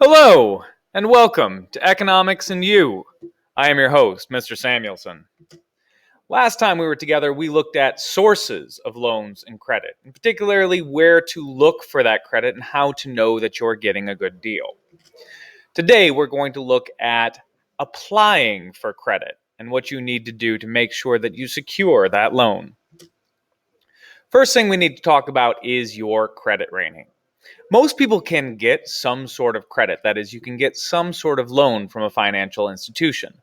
Hello, and welcome to Economics and You. I am your host, Mr. Samuelson. Last time we were together, we looked at sources of loans and credit, and particularly where to look for that credit and how to know that you're getting a good deal. Today, we're going to look at applying for credit and what you need to do to make sure that you secure that loan. First thing we need to talk about is your credit rating. Most people can get some sort of credit. That is, you can get some sort of loan from a financial institution.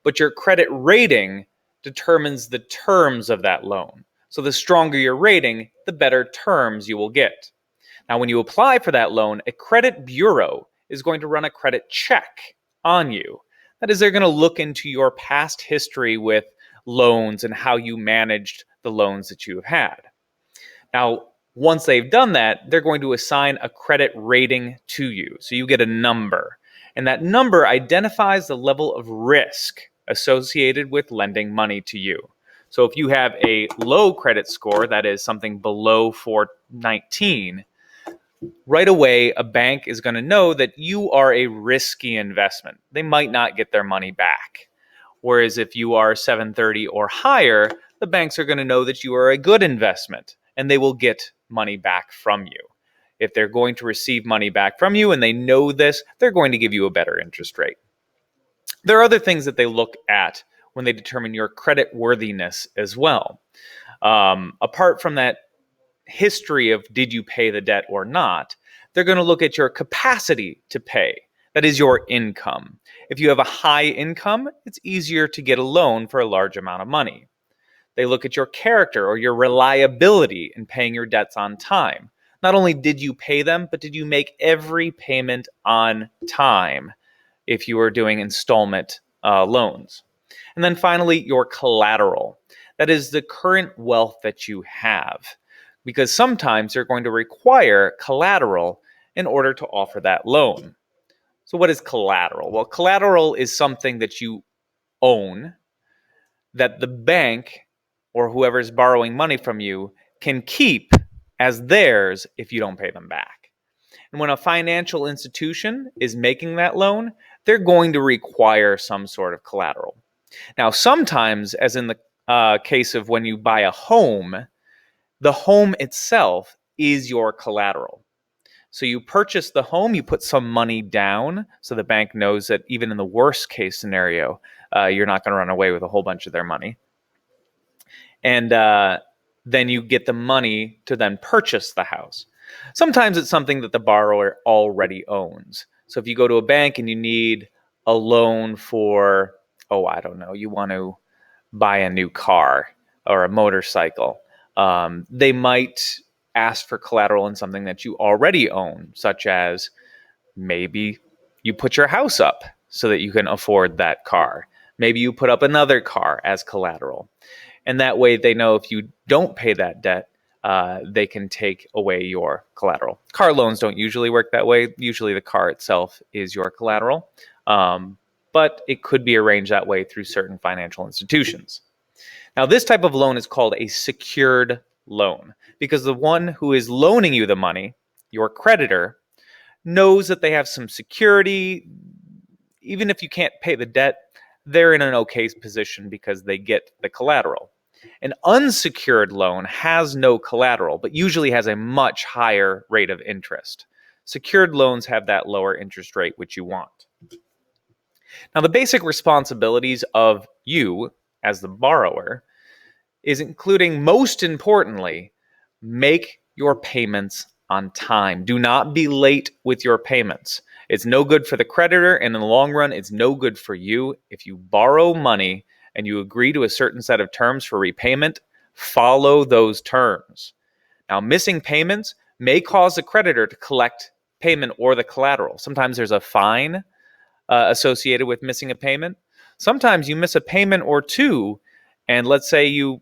But your credit rating determines the terms of that loan. So the stronger your rating, the better terms you will get. Now, when you apply for that loan, a credit bureau is going to run a credit check on you. That is, they're going to look into your past history with loans and how you managed the loans that you have had. Now, once they've done that, they're going to assign a credit rating to you. So you get a number. And that number identifies the level of risk associated with lending money to you. So if you have a low credit score, that is something below 419, right away, a bank is going to know that you are a risky investment. They might not get their money back. Whereas if you are 730 or higher, the banks are going to know that you are a good investment and they will get money back from you. If they're going to receive money back from you and they know this, they're going to give you a better interest rate. There are other things that they look at when they determine your credit worthiness as well. Apart from that history of did you pay the debt or not, they're going to look at your capacity to pay. That is your income. If you have a high income, it's easier to get a loan for a large amount of money. They look at your character or your reliability in paying your debts on time. Not only did you pay them, but did you make every payment on time if you are doing installment loans. And then finally, your collateral. That is the current wealth that you have. Because sometimes they're going to require collateral in order to offer that loan. So what is collateral? Well, collateral is something that you own that the bank or whoever is borrowing money from you can keep as theirs if you don't pay them back. And when a financial institution is making that loan, they're going to require some sort of collateral. Now, sometimes, as in the case of when you buy a home, the home itself is your collateral. So you purchase the home, you put some money down so the bank knows that even in the worst case scenario, you're not going to run away with a whole bunch of their money. And then you get the money to then purchase the house. Sometimes it's something that the borrower already owns. So if you go to a bank and you need a loan for, I don't know, you want to buy a new car or a motorcycle, they might ask for collateral in something that you already own, such as maybe you put your house up so that you can afford that car. Maybe you put up another car as collateral. And that way they know if you don't pay that debt, they can take away your collateral. Car loans don't usually work that way. Usually the car itself is your collateral. But it could be arranged that way through certain financial institutions. Now, this type of loan is called a secured loan because the one who is loaning you the money, your creditor, knows that they have some security. Even if you can't pay the debt, they're in an okay position because they get the collateral. An unsecured loan has no collateral, but usually has a much higher rate of interest. Secured loans have that lower interest rate, which you want. Now, the basic responsibilities of you as the borrower is including, most importantly, make your payments on time. Do not be late with your payments. It's no good for the creditor, and in the long run, it's no good for you. If you borrow money and you agree to a certain set of terms for repayment, follow those terms. Now, missing payments may cause the creditor to collect payment or the collateral. Sometimes there's a fine associated with missing a payment. Sometimes you miss a payment or two, and let's say you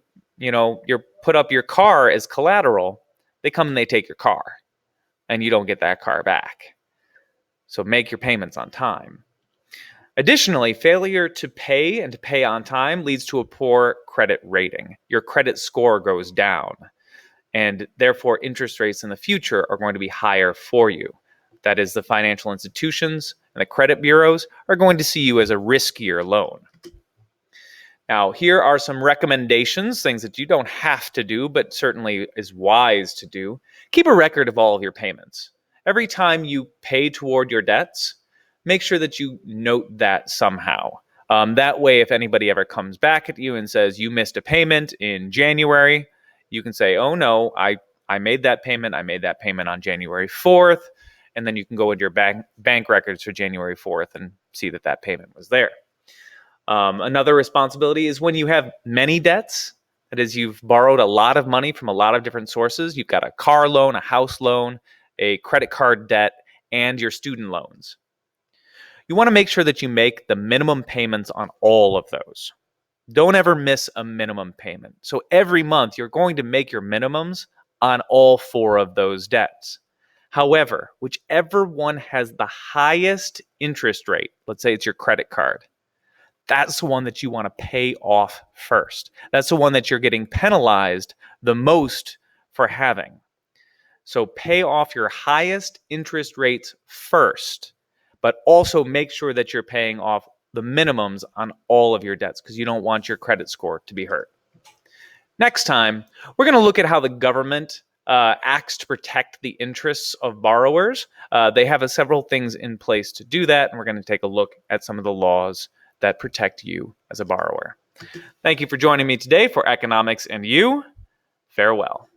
put up your car as collateral, they come and they take your car, and you don't get that car back. So make your payments on time. Additionally, failure to pay and to pay on time leads to a poor credit rating. Your credit score goes down, and therefore interest rates in the future are going to be higher for you. that is, the financial institutions and the credit bureaus, are going to see you as a riskier loan. Now, here are some recommendations, things that you don't have to do, but certainly is wise to do. Keep a record of all of your payments. Every time you pay toward your debts, make sure that you note that somehow. That way, if anybody ever comes back at you and says you missed a payment in January, you can say, oh no, I made that payment. I made that payment on January 4th. And then you can go into your bank records for January 4th and see that that payment was there. Another responsibility is when you have many debts, that is, you've borrowed a lot of money from a lot of different sources. You've got a car loan, a house loan, a credit card debt, and your student loans. You want to make sure that you make the minimum payments on all of those. Don't ever miss a minimum payment. So every month, you're going to make your minimums on all 4 of those debts. However, whichever one has the highest interest rate, let's say it's your credit card, that's the one that you want to pay off first. That's the one that you're getting penalized the most for having. So pay off your highest interest rates first, but also make sure that you're paying off the minimums on all of your debts because you don't want your credit score to be hurt. Next time, we're going to look at how the government acts to protect the interests of borrowers. They have several things in place to do that, and we're going to take a look at some of the laws that protect you as a borrower. Thank you for joining me today for Economics and You. Farewell.